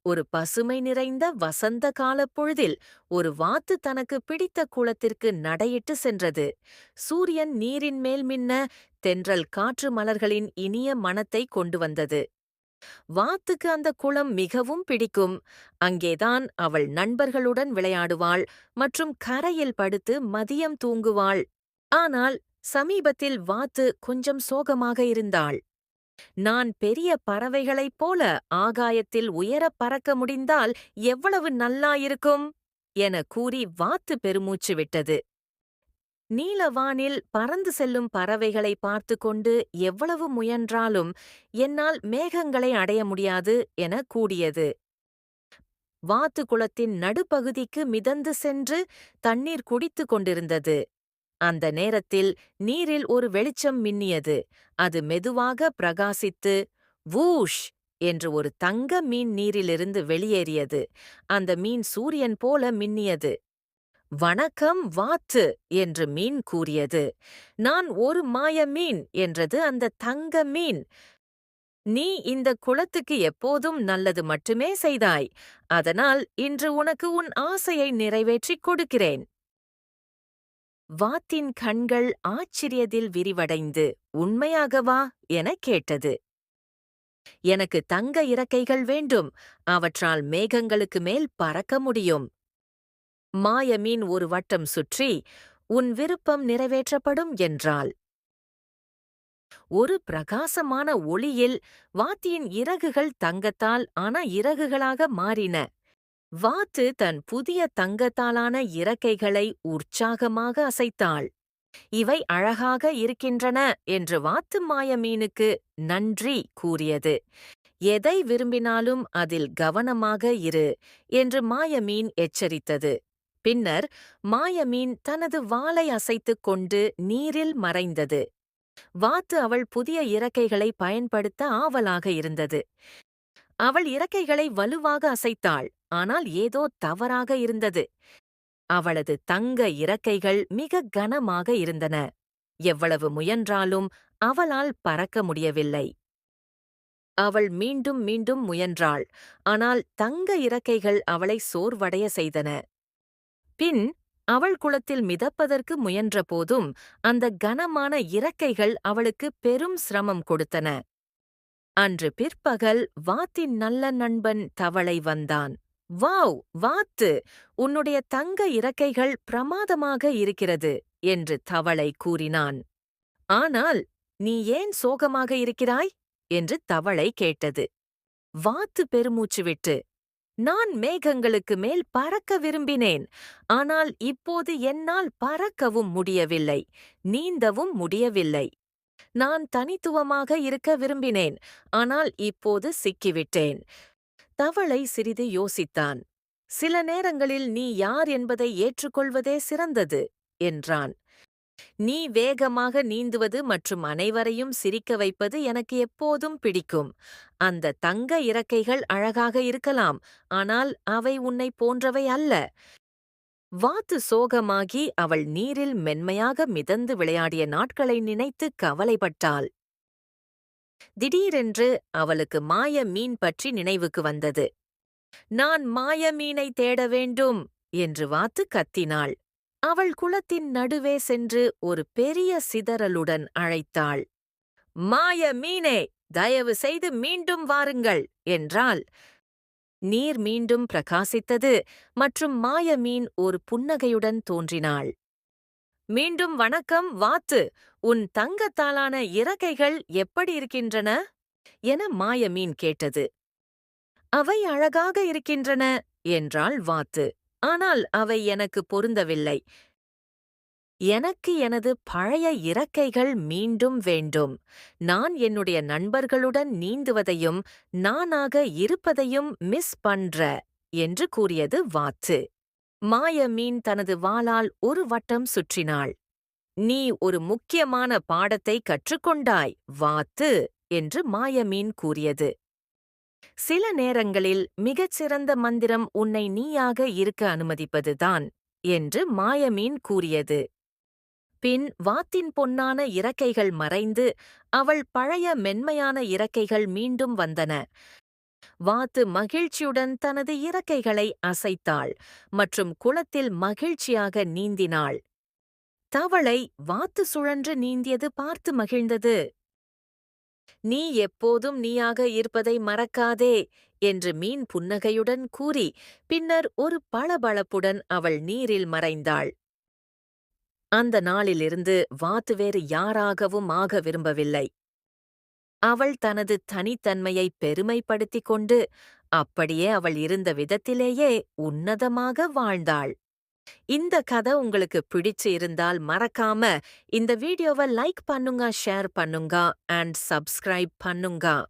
ஒரு பசுமை நிறைந்த வசந்த காலப் பொழுதில் ஒரு வாத்து தனக்கு பிடித்த குளத்திற்கு நடையிட்டு சென்றது. சூரியன் நீரின் மேல் மின்ன, தென்றல் காற்று மலர்களின் இனிய மணத்தை கொண்டு வந்தது. வாத்துக்கு அந்த குளம் மிகவும் பிடிக்கும். அங்கேதான் அவள் நண்பர்களுடன் விளையாடுவாள் மற்றும் கரையில் படுத்து மதியம் தூங்குவாள். ஆனால் சமீபத்தில் வாத்து கொஞ்சம் சோகமாக இருந்தாள். நான் பெரிய பறவைகளைப் போல ஆகாயத்தில் உயரப் பறக்க முடிந்தால் எவ்வளவு நல்லாயிருக்கும் என கூறி வாத்து பெருமூச்சு விட்டது. நீலவானில் பறந்து செல்லும் பறவைகளை பார்த்து கொண்டு எவ்வளவு முயன்றாலும் என்னால் மேகங்களை அடைய முடியாது என கூடியது. வாத்து குளத்தின் நடுப்பகுதிக்கு மிதந்து சென்று தண்ணீர் குடித்துக் கொண்டிருந்தது. அந்த நேரத்தில் நீரில் ஒரு வெளிச்சம் மின்னியது. அது மெதுவாக பிரகாசித்து வூஷ் என்று ஒரு தங்க மீன் நீரிலிருந்து வெளியேறியது. அந்த மீன் சூரியன் போல மின்னியது. வணக்கம் வாத்து என்று மீன் கூறியது. நான் ஒரு மாய மீன் என்றது அந்த தங்க மீன். நீ இந்த குளத்துக்கு எப்போதும் நல்லது மட்டுமே செய்தாய். அதனால் இன்று உனக்கு உன் ஆசையை நிறைவேற்றிக் கொடுக்கிறேன். வாத்தின் கண்கள் ஆச்சரியத்தில் விரிவடைந்து உண்மையாகவா எனக் கேட்டது. எனக்கு தங்க இறக்கைகள் வேண்டும். அவற்றால் மேகங்களுக்கு மேல் பறக்க முடியும். மாயமீன் ஒரு வட்டம் சுற்றி உன் விருப்பம் நிறைவேற்றப்படும் என்றாள். ஒரு பிரகாசமான ஒளியில் வாத்தியின் இறகுகள் தங்கத்தால் ஆன இறகுகளாக மாறின. வாத்து தன் புதிய தங்கத்தாலான இறக்கைகளை உற்சாகமாக அசைத்தாள். இவை அழகாக இருக்கின்றன என்று வாத்து மாயமீனுக்கு நன்றி கூறியது. எதை விரும்பினாலும் அதில் கவனமாக இரு என்று மாயமீன் எச்சரித்தது. பின்னர் மாயமீன் தனது வாலை அசைத்துக் கொண்டு நீரில் மறைந்தது. வாத்து அவள் புதிய இறக்கைகளை பயன்படுத்த ஆவலாக இருந்தது. அவள் இறக்கைகளை வலுவாக அசைத்தாள். ஆனால் ஏதோ தவறாக இருந்தது. அவளது தங்க இறக்கைகள் மிக கனமாக இருந்தன. எவ்வளவு முயன்றாலும் அவளால் பறக்க முடியவில்லை. அவள் மீண்டும் மீண்டும் முயன்றாள். ஆனால் தங்க இறக்கைகள் அவளை சோர்வடைய செய்தன. பின் அவள் குளத்தில் மிதப்பதற்கு முயன்றபோதும் அந்த கனமான இறக்கைகள் அவளுக்கு பெரும் சிரமம் கொடுத்தன. அன்று பிற்பகல் வாத்தின் நல்ல நண்பன் தவளை வந்தான். வாவ் வாத்து, உன்னுடைய தங்க இறக்கைகள் பிரமாதமாக இருக்கிறது என்று தவளை கூறினான். ஆனால் நீ ஏன் சோகமாக இருக்கிறாய் என்று தவளை கேட்டது. வாத்து பெருமூச்சு விட்டு, நான் மேகங்களுக்கு மேல் பறக்க விரும்பினேன். ஆனால் இப்போது என்னால் பறக்கவும் முடியவில்லை, நீந்தவும் முடியவில்லை. நான் தனித்துவமாக இருக்க விரும்பினேன். ஆனால் இப்போது சிக்கிவிட்டேன். தவளை சிறிது யோசித்தான். சில நேரங்களில் நீ யார் என்பதை ஏற்றுக்கொள்வதே சிறந்தது என்றான். நீ வேகமாக நீந்துவது மற்றும் அனைவரையும் சிரிக்க வைப்பது எனக்கு எப்போதும் பிடிக்கும். அந்த தங்க இறக்கைகள் அழகாக இருக்கலாம், ஆனால் அவை உன்னை போன்றவை அல்ல. வாத்து சோகமாகி அவள் நீரில் மென்மையாக மிதந்து விளையாடிய நாட்களை நினைத்து கவலைப்பட்டாள். திடீரென்று அவளுக்கு மாய மீன் பற்றி நினைவுக்கு வந்தது. நான் மாய மீனை தேட வேண்டும் என்று வாத்து கத்தினாள். அவள் குளத்தின் நடுவே சென்று ஒரு பெரிய சிதறலுடன் அழைத்தாள். மாய மீனே, தயவு செய்து மீண்டும் வாருங்கள் என்றாள். நீர் மீண்டும் பிரகாசித்தது மற்றும் மாயமீன் ஒரு புன்னகையுடன் தோன்றினாள். மீண்டும் வணக்கம் வாத்து, உன் தங்கத்தாலான இறக்கைகள் எப்படி இருக்கின்றன என மாயமீன் கேட்டது. அவை அழகாக இருக்கின்றன என்றாள் வாத்து. ஆனால் அவை எனக்கு பொருந்தவில்லை. எனக்கு எனது பழைய இறக்கைகள் மீண்டும் வேண்டும். நான் என்னுடைய நண்பர்களுடன் நீந்துவதையும் நானாக இருப்பதையும் மிஸ் பண்ற என்று கூறியது வாத்து. மாயமீன் தனது வாளால் ஒரு வட்டம் சுற்றினாள். நீ ஒரு முக்கியமான பாடத்தை கற்றுக்கொண்டாய் வாத்து என்று மாயமீன் கூறியது. சில நேரங்களில் மிகச்சிறந்த மந்திரம் உன்னை நீயாக இருக்க அனுமதிப்பதுதான் என்று மாயமீன் கூறியது. பின் வாத்தின் பொன்னான இறக்கைகள் மறைந்து அவள் பழைய மென்மையான இறக்கைகள் மீண்டும் வந்தன. வாத்து மகிழ்ச்சியுடன் தனது இறக்கைகளை அசைத்தாள் மற்றும் குளத்தில் மகிழ்ச்சியாக நீந்தினாள். தவளை வாத்து சுழன்று நீந்தியது பார்த்து மகிழ்ந்தது. "நீ எப்போதும் நீயாக இருப்பதை மறக்காதே" என்று மீன் புன்னகையுடன் கூறி பின்னர் ஒரு பளபளப்புடன் அவள் நீரில் மறைந்தாள். அந்த நாளிலிருந்து வாத்து வேறு யாராகவும் ஆக விரும்பவில்லை. அவள் தனது தனித்தன்மையை பெருமைப்படுத்திக் கொண்டு அப்படியே அவள் இருந்த விதத்திலேயே உன்னதமாக வாழ்ந்தாள். இந்த கதை உங்களுக்கு பிடிச்சு இருந்தால் மறக்காம இந்த வீடியோவை லைக் பண்ணுங்க, ஷேர் பண்ணுங்க அண்ட் சப்ஸ்கிரைப் பண்ணுங்க.